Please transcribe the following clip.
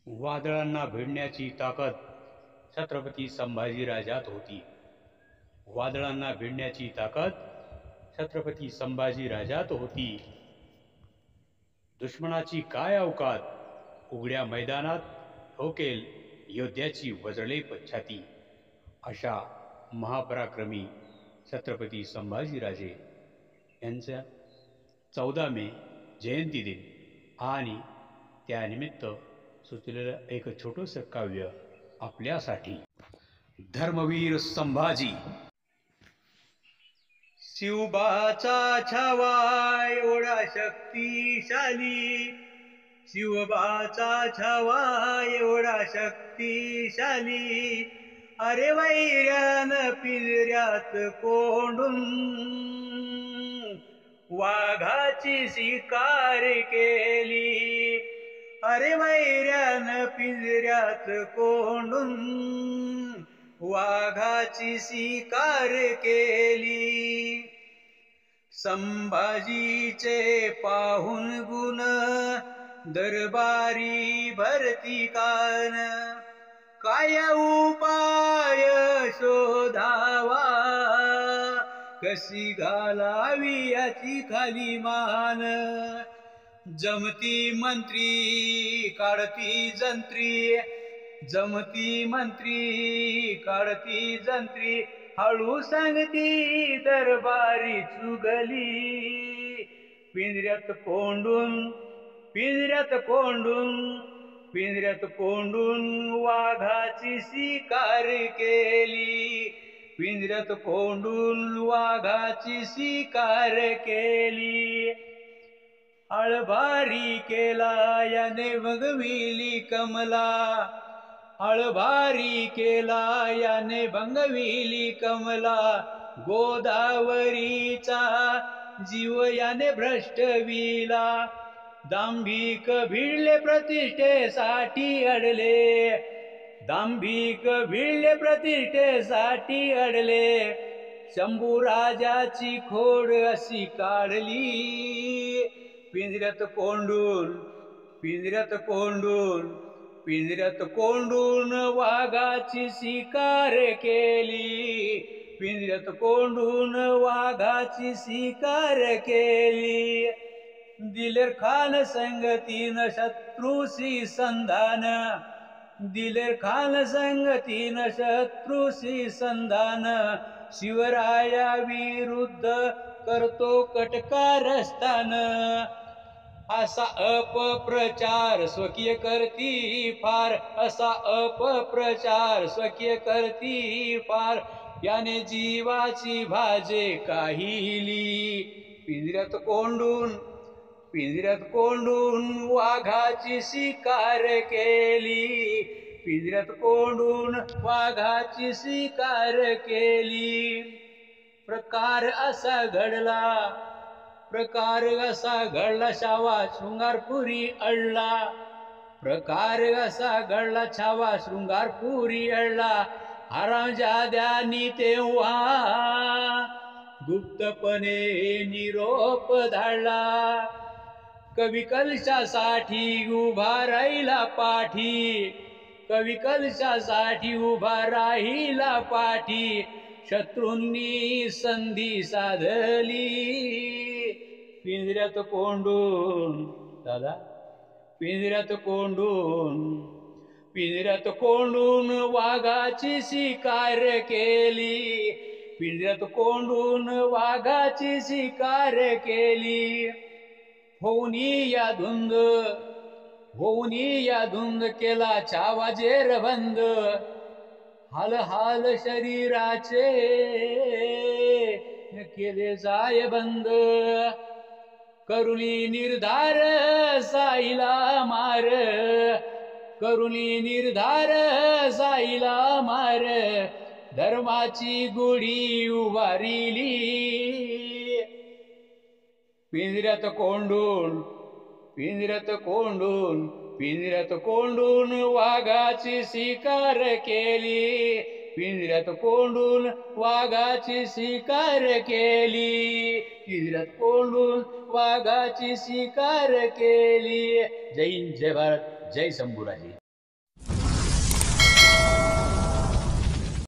वादळांना भिडण्याची ताकद छत्रपती संभाजीराजात होती. वादळांना भिडण्याची ताकद छत्रपती संभाजीराजात होती. दुश्मनाची काय अवकात, उघड्या मैदानात ठोकेल योद्ध्याची वजळे छाती. अशा महापराक्रमी छत्रपती संभाजीराजे यांचा 14 मे जयंती दिन आणि त्यानिमित्त सुचलेलं एक छोटंसं काव्य आपल्यासाठी. धर्मवीर संभाजी. शिवबाचा छावा एवढा शक्तिशाली, शिवबाचा छावा एवढा शक्तिशाली, अरे वैऱ्यान पिंजऱ्यात कोंडून वाघाची शिकार केली. अरे वैऱ्यान पिंजऱ्यात कोंडून वाघाची शिकार केली. संभाजीचे पाहून गुण दरबारी भरती कान, काय उपाय शोधावा, कशी घालावी याची खाली मान. जमती मंत्री काढती जंत्री, जमती मंत्री काढती जंत्री, हळू सांगती दरबारी चुगली. पिंजऱ्यात कोंडून, पिंजऱ्यात कोंडून, पिंजऱ्यात कोंडून वाघाची शिकार केली. पिंजऱ्यात कोंडून वाघाची शिकार केली. आळभारी केला याने भंगविली कमला, आळभारी केला याने भंगविली कमला. गोदावरीचा जीव याने भ्रष्टविला, दांभिक भिडले प्रतिष्ठेसाठी अडले, दांभिक भिडले प्रतिष्ठेसाठी अडले. शंभूराजाची खोड अशी काढली. पिंजऱ्यात कोंडून, पिंजऱ्यात कोंडून, पिंजऱ्यात कोंडून वाघाची शिकार केली. पिंजऱ्यात कोंडून वाघाची शिकार केली. दिलेर खान संगतीन शत्रूशी संधान, दिलेर खान संगतीन शत्रूशी संधान. शिवराया विरुद्ध करतो कटकारस्थान, असा अपप्रचार स्वकीय करती फार, असा अपप्रचार स्वकीय करती फार. याने जीवाची भाजे काहिली. पिंजऱ्यात कोंडून, पिंजऱ्यात कोंडून वाघाची शिकार केली. पिंजऱ्यात कोंडून वाघाची शिकार केली. प्रकार असा घडला, प्रकार असा घडला छावा शृंगारपुरी अडला. प्रकार असा घडला छावा शृंगारपुरी अडला. हरामजाद्यांनी तेव्हा गुप्तपणे निरोप धाडला. कवी कलशासाठी उभा राहिला पाठी, कवी कलशासाठी उभा राहिला पाठी. शत्रूंनी संधी साधली. पिंजऱ्यात कोंडून, दादा पिंजऱ्यात कोंडून, पिंजऱ्यात कोंडून वाघाची शिकार केली. पिंजऱ्यात कोंडून वाघाची शिकार केली. होऊनी या धुंद, होऊनी या धुंद केला छावा जेरबंद. हाल हाल शरीराचे केले जाय बंद. करुली निर्धार साईला मार, करुली निर्धार साईला मार. धर्माची गुढी उभारिली. पिंजऱ्यात कोंडून, पिंजऱ्यात कोंडून, पिंजऱ्यात कोंडून वाघाची शिकार केली. पिंजऱ्यात कोंडून वाघाची शिकार केली. पिंजऱ्यात कोंडून वाघाची शिकार केली. जय हिंद, जय भारत, जय शंभूराजे.